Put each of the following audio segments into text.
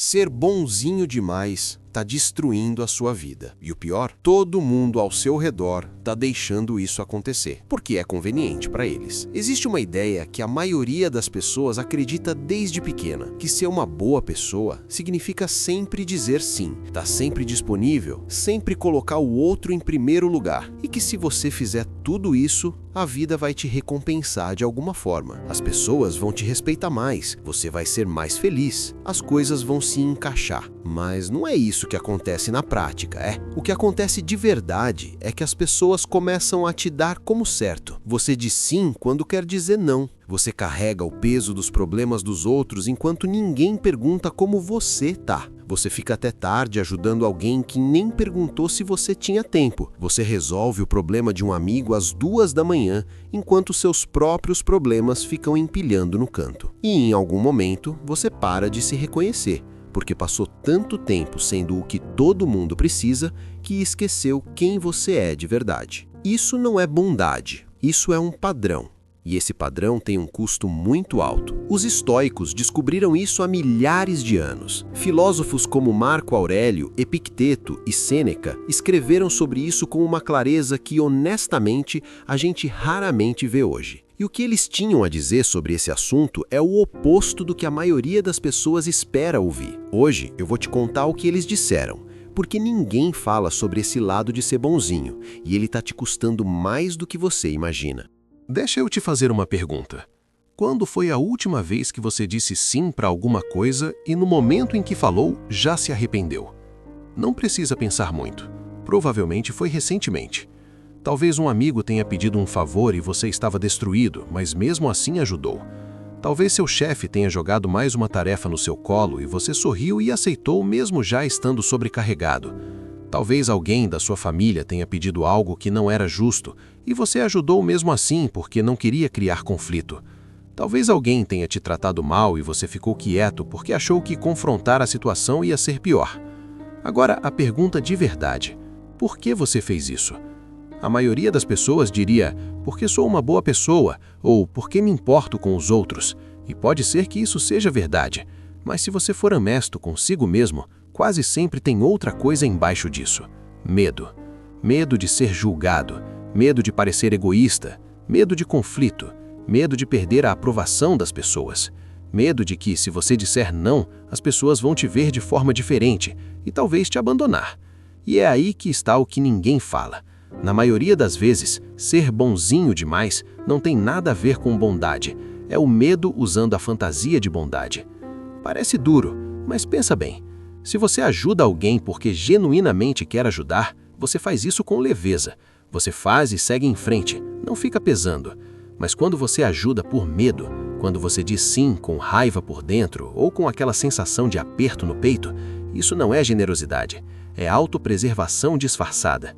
Ser bonzinho demais está destruindo a sua vida. E o pior, todo mundo ao seu redor está deixando isso acontecer, porque é conveniente para eles. Existe uma ideia que a maioria das pessoas acredita desde pequena, que ser uma boa pessoa significa sempre dizer sim, estar sempre disponível, sempre colocar o outro em primeiro lugar, e que se você fizer tudo isso, a vida vai te recompensar de alguma forma. As pessoas vão te respeitar mais, você vai ser mais feliz, as coisas vão se encaixar. Mas não é isso que acontece na prática, é? O que acontece de verdade é que as pessoas começam a te dar como certo. Você diz sim quando quer dizer não. Você carrega o peso dos problemas dos outros enquanto ninguém pergunta como você tá. Você fica até tarde ajudando alguém que nem perguntou se você tinha tempo. Você resolve o problema de um amigo às 2 da manhã, enquanto seus próprios problemas ficam empilhando no canto. E em algum momento, você para de se reconhecer, porque passou tanto tempo sendo o que todo mundo precisa que esqueceu quem você é de verdade. Isso não é bondade, isso é um padrão. E esse padrão tem um custo muito alto. Os estoicos descobriram isso há milhares de anos. Filósofos como Marco Aurélio, Epicteto e Sêneca escreveram sobre isso com uma clareza que, honestamente, a gente raramente vê hoje. E o que eles tinham a dizer sobre esse assunto é o oposto do que a maioria das pessoas espera ouvir. Hoje eu vou te contar o que eles disseram, porque ninguém fala sobre esse lado de ser bonzinho, e ele está te custando mais do que você imagina. Deixa eu te fazer uma pergunta. Quando foi a última vez que você disse sim para alguma coisa e no momento em que falou, já se arrependeu? Não precisa pensar muito. Provavelmente foi recentemente. Talvez um amigo tenha pedido um favor e você estava destruído, mas mesmo assim ajudou. Talvez seu chefe tenha jogado mais uma tarefa no seu colo e você sorriu e aceitou mesmo já estando sobrecarregado. Talvez alguém da sua família tenha pedido algo que não era justo e você ajudou mesmo assim porque não queria criar conflito. Talvez alguém tenha te tratado mal e você ficou quieto porque achou que confrontar a situação ia ser pior. Agora, a pergunta de verdade: por que você fez isso? A maioria das pessoas diria, porque sou uma boa pessoa, ou porque me importo com os outros. E pode ser que isso seja verdade, mas se você for honesto consigo mesmo, quase sempre tem outra coisa embaixo disso. Medo. Medo de ser julgado, medo de parecer egoísta, medo de conflito, medo de perder a aprovação das pessoas, medo de que, se você disser não, as pessoas vão te ver de forma diferente e talvez te abandonar. E é aí que está o que ninguém fala. Na maioria das vezes, ser bonzinho demais não tem nada a ver com bondade. É o medo usando a fantasia de bondade. Parece duro, mas pensa bem. Se você ajuda alguém porque genuinamente quer ajudar, você faz isso com leveza. Você faz e segue em frente, não fica pesando. Mas quando você ajuda por medo, quando você diz sim com raiva por dentro ou com aquela sensação de aperto no peito, isso não é generosidade, é autopreservação disfarçada.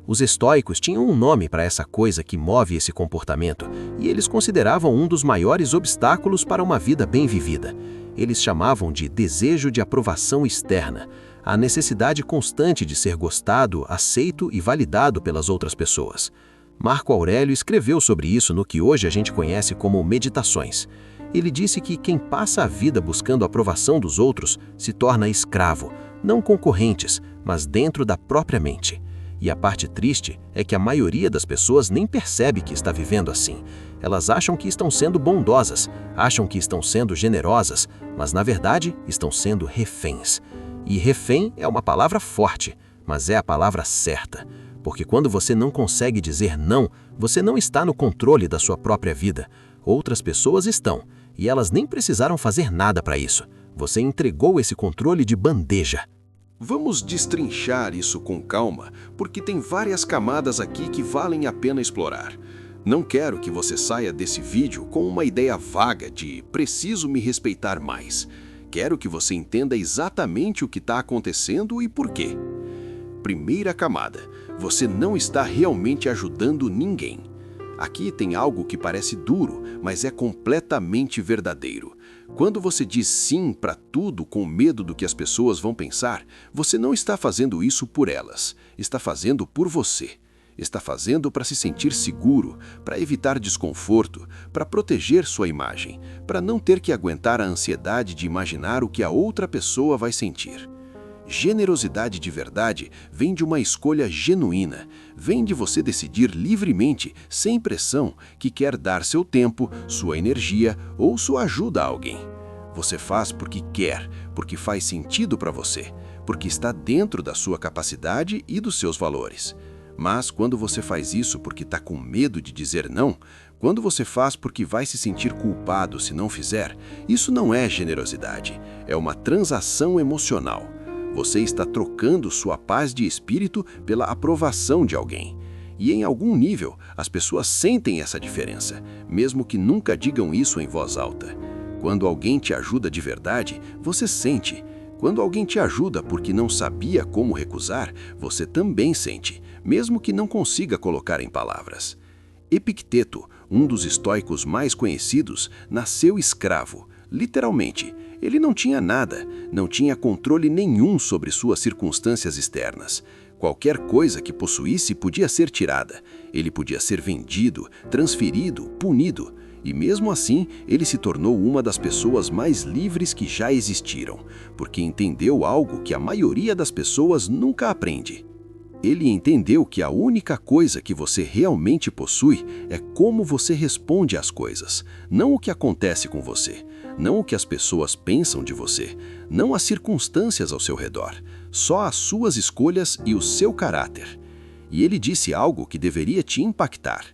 Os estoicos tinham um nome para essa coisa que move esse comportamento, e eles consideravam um dos maiores obstáculos para uma vida bem vivida. Eles chamavam de desejo de aprovação externa, a necessidade constante de ser gostado, aceito e validado pelas outras pessoas. Marco Aurélio escreveu sobre isso no que hoje a gente conhece como Meditações. Ele disse que quem passa a vida buscando a aprovação dos outros se torna escravo, não concorrentes, mas dentro da própria mente. E a parte triste é que a maioria das pessoas nem percebe que está vivendo assim. Elas acham que estão sendo bondosas, acham que estão sendo generosas, mas na verdade estão sendo reféns. E refém é uma palavra forte, mas é a palavra certa. Porque quando você não consegue dizer não, você não está no controle da sua própria vida. Outras pessoas estão, e elas nem precisaram fazer nada para isso. Você entregou esse controle de bandeja. Vamos destrinchar isso com calma, porque tem várias camadas aqui que valem a pena explorar. Não quero que você saia desse vídeo com uma ideia vaga de preciso me respeitar mais. Quero que você entenda exatamente o que está acontecendo e por quê. Primeira camada, você não está realmente ajudando ninguém. Aqui tem algo que parece duro, mas é completamente verdadeiro. Quando você diz sim para tudo com medo do que as pessoas vão pensar, você não está fazendo isso por elas, está fazendo por você. Está fazendo para se sentir seguro, para evitar desconforto, para proteger sua imagem, para não ter que aguentar a ansiedade de imaginar o que a outra pessoa vai sentir. Generosidade de verdade vem de uma escolha genuína, vem de você decidir livremente, sem pressão, que quer dar seu tempo, sua energia ou sua ajuda a alguém. Você faz porque quer, porque faz sentido para você, porque está dentro da sua capacidade e dos seus valores. Mas quando você faz isso porque está com medo de dizer não, quando você faz porque vai se sentir culpado se não fizer, isso não é generosidade, é uma transação emocional. Você está trocando sua paz de espírito pela aprovação de alguém. E em algum nível, as pessoas sentem essa diferença, mesmo que nunca digam isso em voz alta. Quando alguém te ajuda de verdade, você sente. Quando alguém te ajuda porque não sabia como recusar, você também sente, mesmo que não consiga colocar em palavras. Epicteto, um dos estoicos mais conhecidos, nasceu escravo, literalmente. Ele não tinha nada, não tinha controle nenhum sobre suas circunstâncias externas. Qualquer coisa que possuísse podia ser tirada. Ele podia ser vendido, transferido, punido. E mesmo assim, ele se tornou uma das pessoas mais livres que já existiram, porque entendeu algo que a maioria das pessoas nunca aprende. Ele entendeu que a única coisa que você realmente possui é como você responde às coisas, não o que acontece com você, não o que as pessoas pensam de você, não as circunstâncias ao seu redor, só as suas escolhas e o seu caráter. E ele disse algo que deveria te impactar.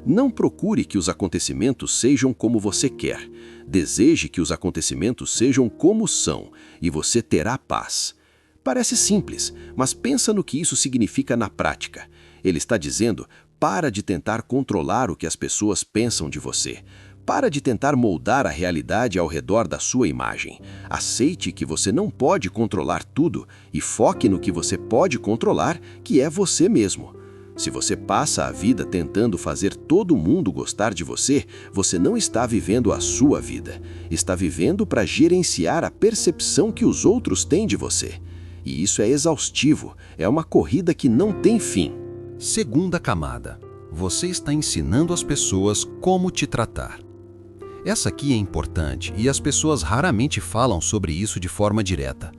Não procure que os acontecimentos sejam como você quer. Deseje que os acontecimentos sejam como são, e você terá paz. Parece simples, mas pensa no que isso significa na prática. Ele está dizendo, para de tentar controlar o que as pessoas pensam de você. Para de tentar moldar a realidade ao redor da sua imagem. Aceite que você não pode controlar tudo e foque no que você pode controlar, que é você mesmo. Se você passa a vida tentando fazer todo mundo gostar de você, você não está vivendo a sua vida. Está vivendo para gerenciar a percepção que os outros têm de você. E isso é exaustivo, é uma corrida que não tem fim. Segunda camada. Você está ensinando as pessoas como te tratar. Essa aqui é importante e as pessoas raramente falam sobre isso de forma direta.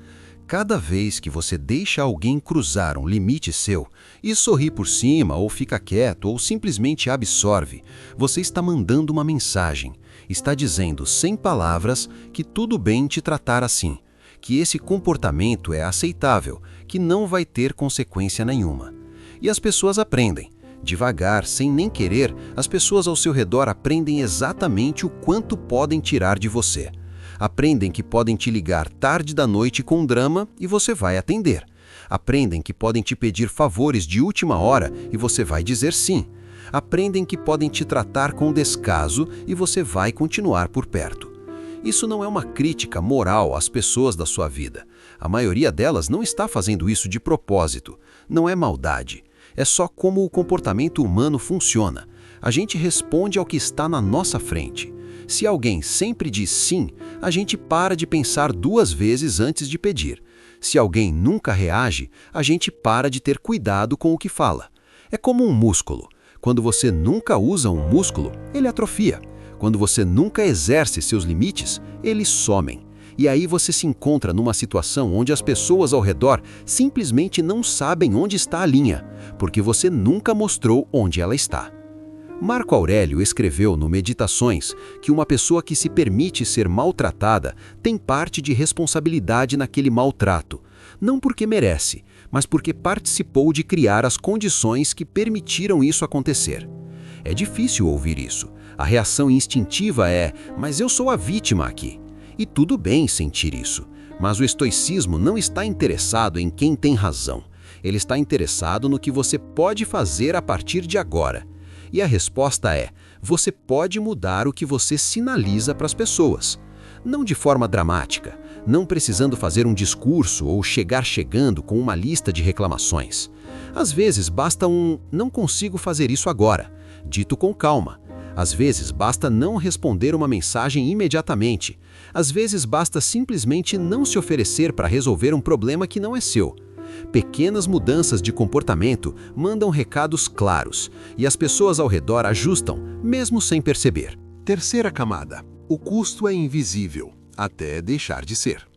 Cada vez que você deixa alguém cruzar um limite seu e sorri por cima ou fica quieto ou simplesmente absorve, você está mandando uma mensagem. Está dizendo sem palavras que tudo bem te tratar assim, que esse comportamento é aceitável, que não vai ter consequência nenhuma. E as pessoas aprendem. Devagar, sem nem querer, as pessoas ao seu redor aprendem exatamente o quanto podem tirar de você. Aprendem que podem te ligar tarde da noite com drama e você vai atender. Aprendem que podem te pedir favores de última hora e você vai dizer sim. Aprendem que podem te tratar com descaso e você vai continuar por perto. Isso não é uma crítica moral às pessoas da sua vida. A maioria delas não está fazendo isso de propósito. Não é maldade. É só como o comportamento humano funciona. A gente responde ao que está na nossa frente. Se alguém sempre diz sim, a gente para de pensar 2 vezes antes de pedir. Se alguém nunca reage, a gente para de ter cuidado com o que fala. É como um músculo. Quando você nunca usa um músculo, ele atrofia. Quando você nunca exerce seus limites, eles somem. E aí você se encontra numa situação onde as pessoas ao redor simplesmente não sabem onde está a linha, porque você nunca mostrou onde ela está. Marco Aurélio escreveu no Meditações que uma pessoa que se permite ser maltratada tem parte de responsabilidade naquele maltrato, não porque merece, mas porque participou de criar as condições que permitiram isso acontecer. É difícil ouvir isso. A reação instintiva é, mas eu sou a vítima aqui. E tudo bem sentir isso, mas o estoicismo não está interessado em quem tem razão. Ele está interessado no que você pode fazer a partir de agora. E a resposta é, você pode mudar o que você sinaliza para as pessoas. Não de forma dramática, não precisando fazer um discurso ou chegar chegando com uma lista de reclamações. Às vezes basta um "não consigo fazer isso agora", dito com calma. Às vezes basta não responder uma mensagem imediatamente. Às vezes basta simplesmente não se oferecer para resolver um problema que não é seu. Pequenas mudanças de comportamento mandam recados claros, e as pessoas ao redor ajustam, mesmo sem perceber. Terceira camada. O custo é invisível, até deixar de ser.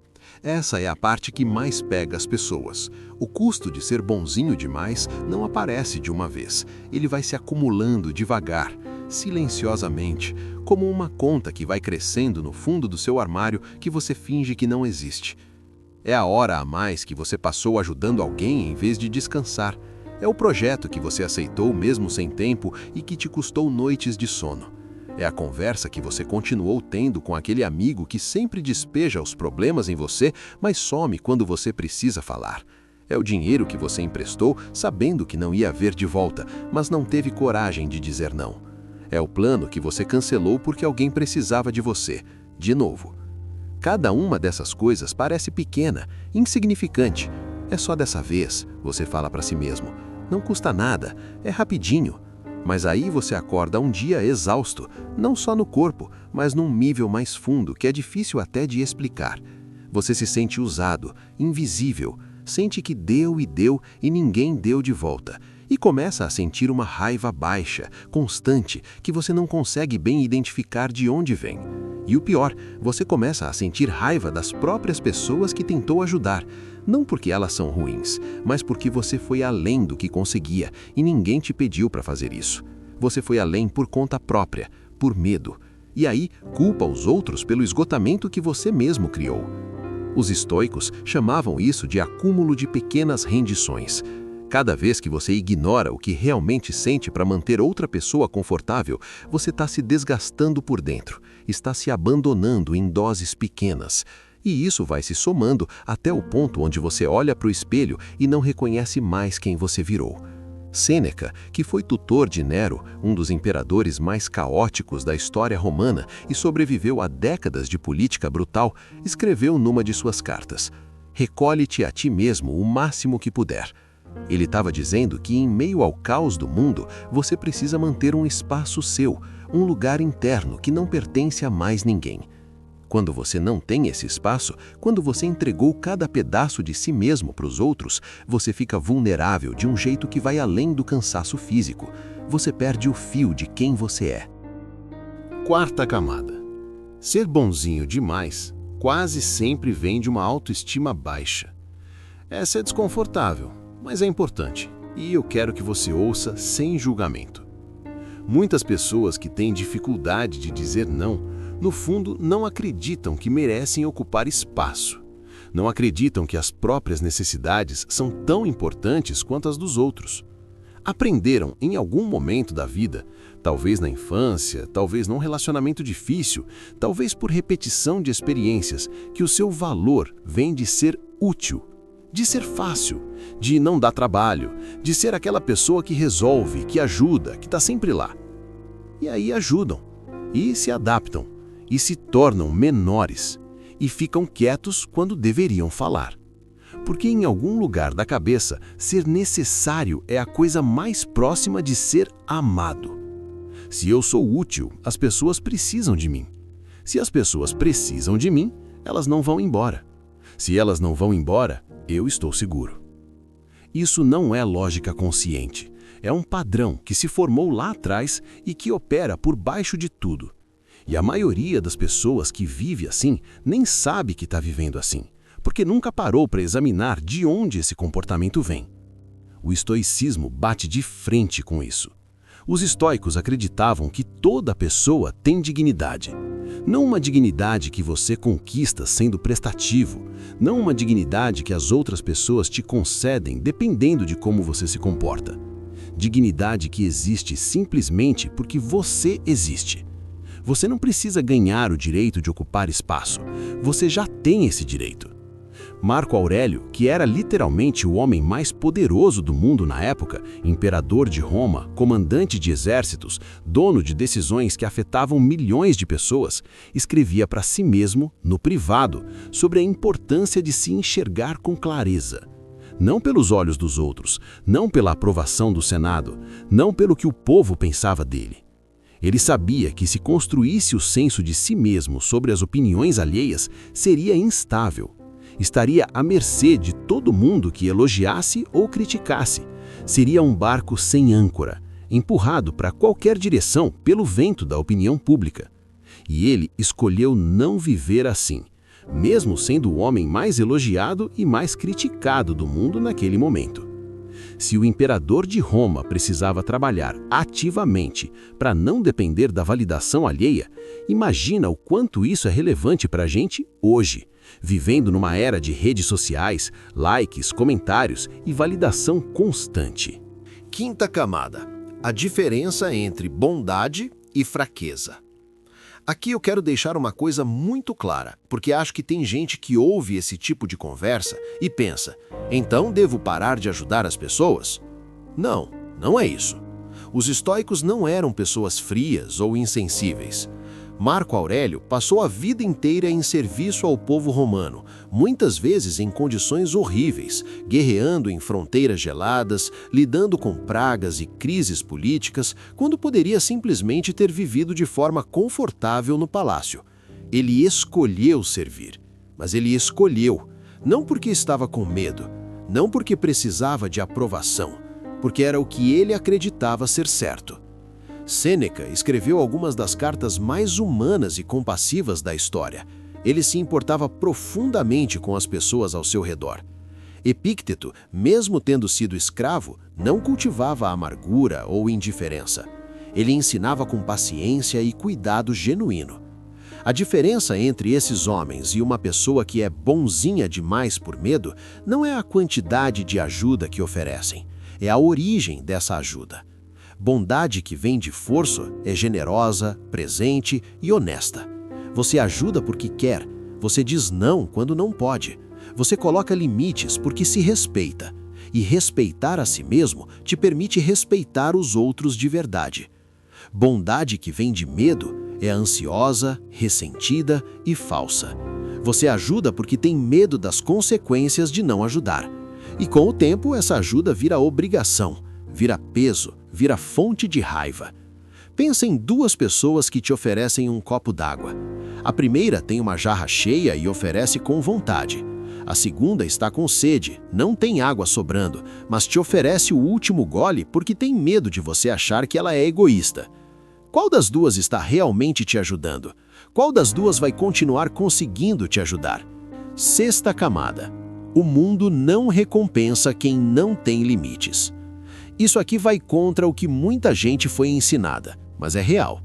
Essa é a parte que mais pega as pessoas. O custo de ser bonzinho demais não aparece de uma vez. Ele vai se acumulando devagar, silenciosamente, como uma conta que vai crescendo no fundo do seu armário que você finge que não existe. É a hora a mais que você passou ajudando alguém em vez de descansar. É o projeto que você aceitou mesmo sem tempo e que te custou noites de sono. É a conversa que você continuou tendo com aquele amigo que sempre despeja os problemas em você, mas some quando você precisa falar. É o dinheiro que você emprestou, sabendo que não ia haver de volta, mas não teve coragem de dizer não. É o plano que você cancelou porque alguém precisava de você, de novo. Cada uma dessas coisas parece pequena, insignificante. É só dessa vez, você fala para si mesmo. Não custa nada, é rapidinho. Mas aí você acorda um dia exausto, não só no corpo, mas num nível mais fundo que é difícil até de explicar. Você se sente usado, invisível, sente que deu e ninguém deu de volta. E começa a sentir uma raiva baixa, constante, que você não consegue bem identificar de onde vem. E o pior, você começa a sentir raiva das próprias pessoas que tentou ajudar. Não porque elas são ruins, mas porque você foi além do que conseguia e ninguém te pediu para fazer isso. Você foi além por conta própria, por medo. E aí, culpa os outros pelo esgotamento que você mesmo criou. Os estoicos chamavam isso de acúmulo de pequenas rendições. Cada vez que você ignora o que realmente sente para manter outra pessoa confortável, você está se desgastando por dentro, está se abandonando em doses pequenas. E isso vai se somando até o ponto onde você olha para o espelho e não reconhece mais quem você virou. Sêneca, que foi tutor de Nero, um dos imperadores mais caóticos da história romana e sobreviveu a décadas de política brutal, escreveu numa de suas cartas: "Recolhe-te a ti mesmo o máximo que puder." Ele estava dizendo que, em meio ao caos do mundo, você precisa manter um espaço seu, um lugar interno que não pertence a mais ninguém. Quando você não tem esse espaço, quando você entregou cada pedaço de si mesmo para os outros, você fica vulnerável de um jeito que vai além do cansaço físico. Você perde o fio de quem você é. Quarta camada. Ser bonzinho demais quase sempre vem de uma autoestima baixa. Essa é desconfortável, mas é importante, e eu quero que você ouça sem julgamento. Muitas pessoas que têm dificuldade de dizer não, no fundo, não acreditam que merecem ocupar espaço. Não acreditam que as próprias necessidades são tão importantes quanto as dos outros. Aprenderam em algum momento da vida, talvez na infância, talvez num relacionamento difícil, talvez por repetição de experiências, que o seu valor vem de ser útil, de ser fácil, de não dar trabalho, de ser aquela pessoa que resolve, que ajuda, que está sempre lá. E aí ajudam, e se adaptam, e se tornam menores, e ficam quietos quando deveriam falar. Porque em algum lugar da cabeça, ser necessário é a coisa mais próxima de ser amado. Se eu sou útil, as pessoas precisam de mim. Se as pessoas precisam de mim, elas não vão embora. Se elas não vão embora, eu estou seguro. Isso não é lógica consciente. É um padrão que se formou lá atrás e que opera por baixo de tudo. E a maioria das pessoas que vive assim nem sabe que está vivendo assim, porque nunca parou para examinar de onde esse comportamento vem. O estoicismo bate de frente com isso. Os estoicos acreditavam que toda pessoa tem dignidade. Não uma dignidade que você conquista sendo prestativo, não uma dignidade que as outras pessoas te concedem dependendo de como você se comporta. Dignidade que existe simplesmente porque você existe. Você não precisa ganhar o direito de ocupar espaço, você já tem esse direito. Marco Aurélio, que era literalmente o homem mais poderoso do mundo na época, imperador de Roma, comandante de exércitos, dono de decisões que afetavam milhões de pessoas, escrevia para si mesmo, no privado, sobre a importância de se enxergar com clareza. Não pelos olhos dos outros, não pela aprovação do Senado, não pelo que o povo pensava dele. Ele sabia que se construísse o senso de si mesmo sobre as opiniões alheias, seria instável. Estaria à mercê de todo mundo que elogiasse ou criticasse. Seria um barco sem âncora, empurrado para qualquer direção pelo vento da opinião pública. E ele escolheu não viver assim, mesmo sendo o homem mais elogiado e mais criticado do mundo naquele momento. Se o imperador de Roma precisava trabalhar ativamente para não depender da validação alheia, imagina o quanto isso é relevante para a gente hoje, vivendo numa era de redes sociais, likes, comentários e validação constante. Quinta camada: a diferença entre bondade e fraqueza. Aqui eu quero deixar uma coisa muito clara, porque acho que tem gente que ouve esse tipo de conversa e pensa: então devo parar de ajudar as pessoas? Não, não é isso. Os estoicos não eram pessoas frias ou insensíveis. Marco Aurélio passou a vida inteira em serviço ao povo romano, muitas vezes em condições horríveis, guerreando em fronteiras geladas, lidando com pragas e crises políticas, quando poderia simplesmente ter vivido de forma confortável no palácio. Ele escolheu servir, mas ele escolheu, não porque estava com medo, não porque precisava de aprovação, porque era o que ele acreditava ser certo. Sêneca escreveu algumas das cartas mais humanas e compassivas da história. Ele se importava profundamente com as pessoas ao seu redor. Epícteto, mesmo tendo sido escravo, não cultivava amargura ou indiferença. Ele ensinava com paciência e cuidado genuíno. A diferença entre esses homens e uma pessoa que é bonzinha demais por medo não é a quantidade de ajuda que oferecem, é a origem dessa ajuda. Bondade que vem de força é generosa, presente e honesta. Você ajuda porque quer, você diz não quando não pode. Você coloca limites porque se respeita. E respeitar a si mesmo te permite respeitar os outros de verdade. Bondade que vem de medo é ansiosa, ressentida e falsa. Você ajuda porque tem medo das consequências de não ajudar. E com o tempo essa ajuda vira obrigação, vira peso, vira fonte de raiva. Pensa em duas pessoas que te oferecem um copo d'água. A primeira tem uma jarra cheia e oferece com vontade. A segunda está com sede, não tem água sobrando, mas te oferece o último gole porque tem medo de você achar que ela é egoísta. Qual das duas está realmente te ajudando? Qual das duas vai continuar conseguindo te ajudar? Sexta camada: o mundo não recompensa quem não tem limites. Isso aqui vai contra o que muita gente foi ensinada, mas é real.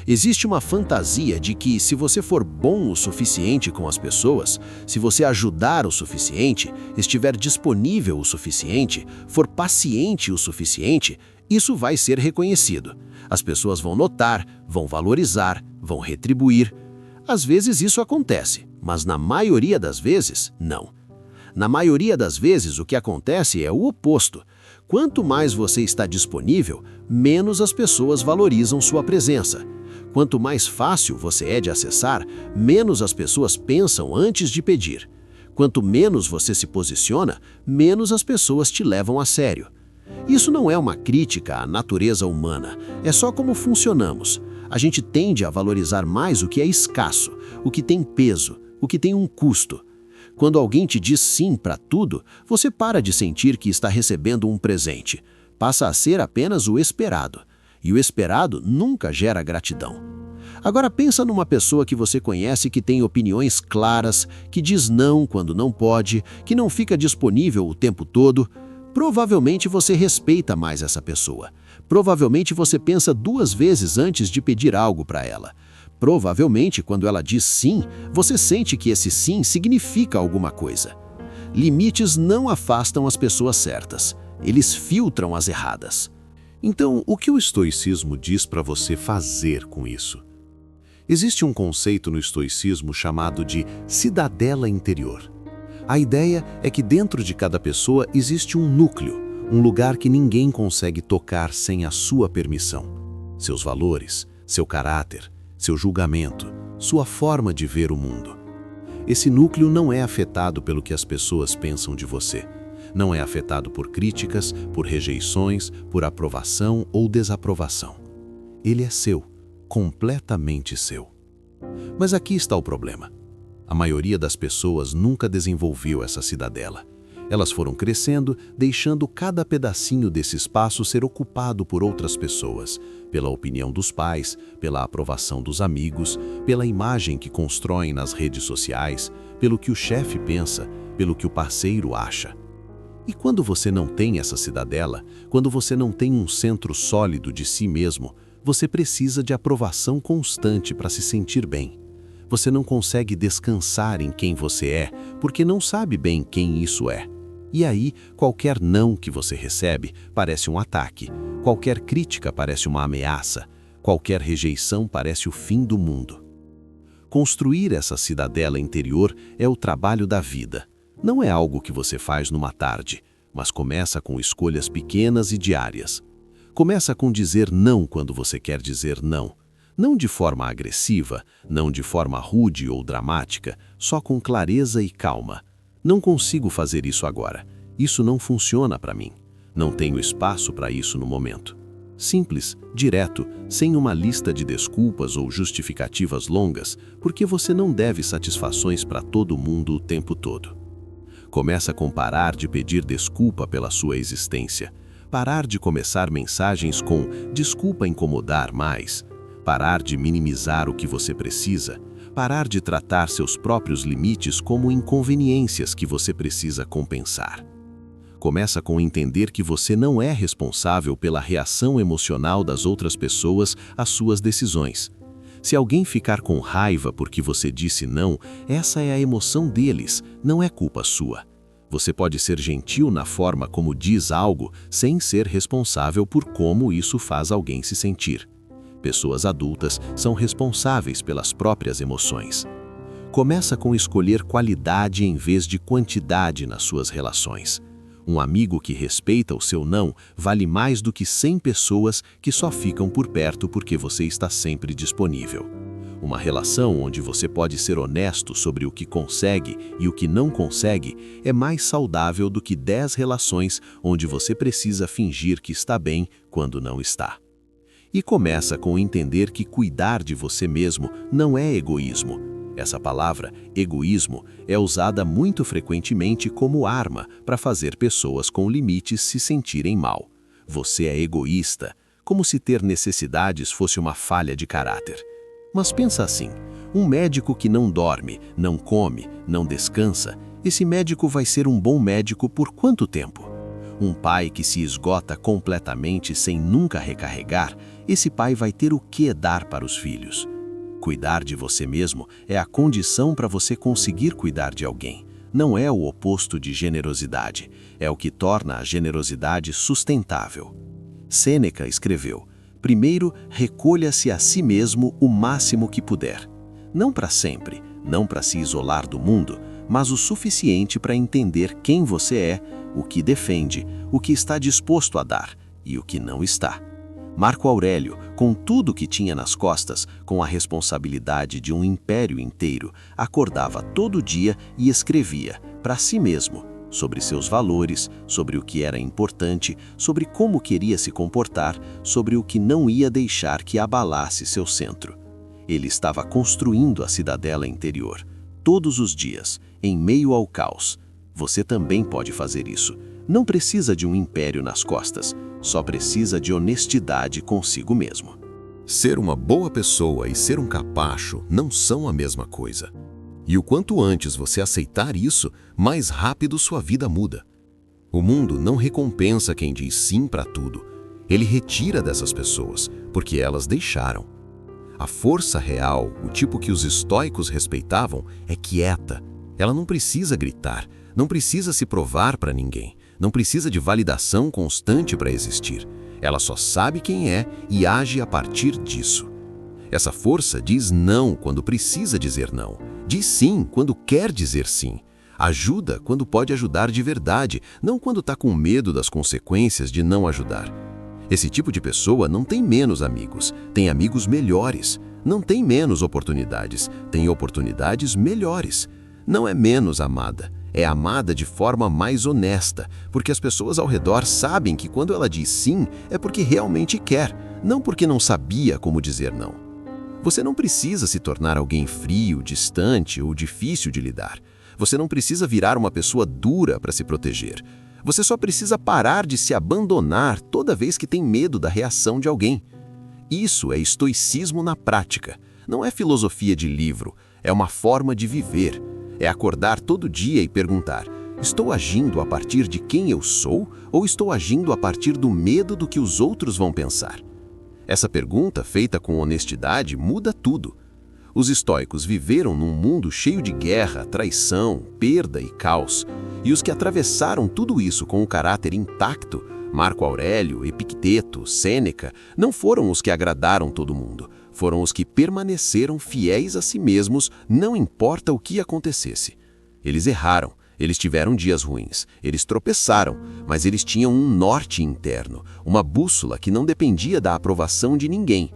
Existe uma fantasia de que se você for bom o suficiente com as pessoas, se você ajudar o suficiente, estiver disponível o suficiente, for paciente o suficiente, isso vai ser reconhecido. As pessoas vão notar, vão valorizar, vão retribuir. Às vezes isso acontece, mas na maioria das vezes, não. Na maioria das vezes o que acontece é o oposto. Quanto mais você está disponível, menos as pessoas valorizam sua presença. Quanto mais fácil você é de acessar, menos as pessoas pensam antes de pedir. Quanto menos você se posiciona, menos as pessoas te levam a sério. Isso não é uma crítica à natureza humana, é só como funcionamos. A gente tende a valorizar mais o que é escasso, o que tem peso, o que tem um custo. Quando alguém te diz sim para tudo, você para de sentir que está recebendo um presente. Passa a ser apenas o esperado. E o esperado nunca gera gratidão. Agora pensa numa pessoa que você conhece que tem opiniões claras, que diz não quando não pode, que não fica disponível o tempo todo. Provavelmente você respeita mais essa pessoa. Provavelmente você pensa duas vezes antes de pedir algo para ela. Provavelmente, quando ela diz sim, você sente que esse sim significa alguma coisa. Limites não afastam as pessoas certas, eles filtram as erradas. Então, o que o estoicismo diz para você fazer com isso? Existe um conceito no estoicismo chamado de cidadela interior. A ideia é que dentro de cada pessoa existe um núcleo, um lugar que ninguém consegue tocar sem a sua permissão. Seus valores, seu caráter, seu julgamento, sua forma de ver o mundo. Esse núcleo não é afetado pelo que as pessoas pensam de você. Não é afetado por críticas, por rejeições, por aprovação ou desaprovação. Ele é seu, completamente seu. Mas aqui está o problema. A maioria das pessoas nunca desenvolveu essa cidadela. Elas foram crescendo, deixando cada pedacinho desse espaço ser ocupado por outras pessoas, pela opinião dos pais, pela aprovação dos amigos, pela imagem que constroem nas redes sociais, pelo que o chefe pensa, pelo que o parceiro acha. E quando você não tem essa cidadela, quando você não tem um centro sólido de si mesmo, você precisa de aprovação constante para se sentir bem. Você não consegue descansar em quem você é, porque não sabe bem quem isso é. E aí, qualquer não que você recebe parece um ataque, qualquer crítica parece uma ameaça, qualquer rejeição parece o fim do mundo. Construir essa cidadela interior é o trabalho da vida. Não é algo que você faz numa tarde, mas começa com escolhas pequenas e diárias. Começa com dizer não quando você quer dizer não. Não de forma agressiva, não de forma rude ou dramática, só com clareza e calma. Não consigo fazer isso agora. Isso não funciona para mim. Não tenho espaço para isso no momento. Simples, direto, sem uma lista de desculpas ou justificativas longas, porque você não deve satisfações para todo mundo o tempo todo. Começa com parar de pedir desculpa pela sua existência. Parar de começar mensagens com "desculpa incomodar mais". Parar de minimizar o que você precisa. Parar de tratar seus próprios limites como inconveniências que você precisa compensar. Começa com entender que você não é responsável pela reação emocional das outras pessoas às suas decisões. Se alguém ficar com raiva porque você disse não, essa é a emoção deles, não é culpa sua. Você pode ser gentil na forma como diz algo, sem ser responsável por como isso faz alguém se sentir. Pessoas adultas são responsáveis pelas próprias emoções. Começa com escolher qualidade em vez de quantidade nas suas relações. Um amigo que respeita o seu não vale mais do que 100 pessoas que só ficam por perto porque você está sempre disponível. Uma relação onde você pode ser honesto sobre o que consegue e o que não consegue é mais saudável do que 10 relações onde você precisa fingir que está bem quando não está. E começa com entender que cuidar de você mesmo não é egoísmo. Essa palavra, egoísmo, é usada muito frequentemente como arma para fazer pessoas com limites se sentirem mal. Você é egoísta, como se ter necessidades fosse uma falha de caráter. Mas pensa assim, um médico que não dorme, não come, não descansa, esse médico vai ser um bom médico por quanto tempo? Um pai que se esgota completamente sem nunca recarregar, esse pai vai ter o que dar para os filhos. Cuidar de você mesmo é a condição para você conseguir cuidar de alguém. Não é o oposto de generosidade, é o que torna a generosidade sustentável. Sêneca escreveu: primeiro, recolha-se a si mesmo o máximo que puder. Não para sempre, não para se isolar do mundo, mas o suficiente para entender quem você é, o que defende, o que está disposto a dar e o que não está. Marco Aurélio, com tudo que tinha nas costas, com a responsabilidade de um império inteiro, acordava todo dia e escrevia, para si mesmo, sobre seus valores, sobre o que era importante, sobre como queria se comportar, sobre o que não ia deixar que abalasse seu centro. Ele estava construindo a cidadela interior, todos os dias, em meio ao caos. Você também pode fazer isso. Não precisa de um império nas costas, só precisa de honestidade consigo mesmo. Ser uma boa pessoa e ser um capacho não são a mesma coisa. E o quanto antes você aceitar isso, mais rápido sua vida muda. O mundo não recompensa quem diz sim para tudo. Ele retira dessas pessoas, porque elas deixaram. A força real, o tipo que os estoicos respeitavam, é quieta. Ela não precisa gritar, não precisa se provar para ninguém, não precisa de validação constante para existir. Ela só sabe quem é e age a partir disso. Essa força diz não quando precisa dizer não, diz sim quando quer dizer sim. Ajuda quando pode ajudar de verdade, não quando está com medo das consequências de não ajudar. Esse tipo de pessoa não tem menos amigos, tem amigos melhores. Não tem menos oportunidades, tem oportunidades melhores. Não é menos amada, é amada de forma mais honesta, porque as pessoas ao redor sabem que quando ela diz sim, é porque realmente quer, não porque não sabia como dizer não. Você não precisa se tornar alguém frio, distante ou difícil de lidar. Você não precisa virar uma pessoa dura para se proteger. Você só precisa parar de se abandonar toda vez que tem medo da reação de alguém. Isso é estoicismo na prática. Não é filosofia de livro, é uma forma de viver. É acordar todo dia e perguntar: estou agindo a partir de quem eu sou ou estou agindo a partir do medo do que os outros vão pensar? Essa pergunta, feita com honestidade, muda tudo. Os estoicos viveram num mundo cheio de guerra, traição, perda e caos. E os que atravessaram tudo isso com um caráter intacto, Marco Aurélio, Epicteto, Sêneca, não foram os que agradaram todo mundo. Foram os que permaneceram fiéis a si mesmos, não importa o que acontecesse. Eles erraram, eles tiveram dias ruins, eles tropeçaram, mas eles tinham um norte interno, uma bússola que não dependia da aprovação de ninguém.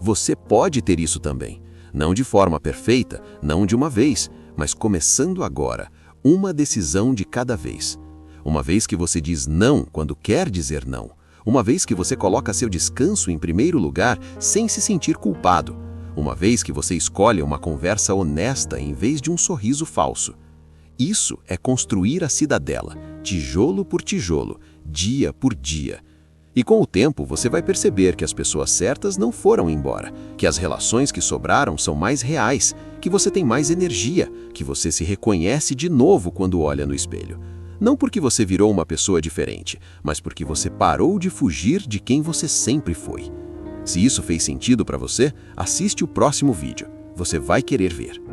Você pode ter isso também. Não de forma perfeita, não de uma vez, mas começando agora, uma decisão de cada vez. Uma vez que você diz não quando quer dizer não. Uma vez que você coloca seu descanso em primeiro lugar sem se sentir culpado. Uma vez que você escolhe uma conversa honesta em vez de um sorriso falso. Isso é construir a cidadela, tijolo por tijolo, dia por dia. E com o tempo você vai perceber que as pessoas certas não foram embora, que as relações que sobraram são mais reais, que você tem mais energia, que você se reconhece de novo quando olha no espelho. Não porque você virou uma pessoa diferente, mas porque você parou de fugir de quem você sempre foi. Se isso fez sentido para você, assiste o próximo vídeo. Você vai querer ver.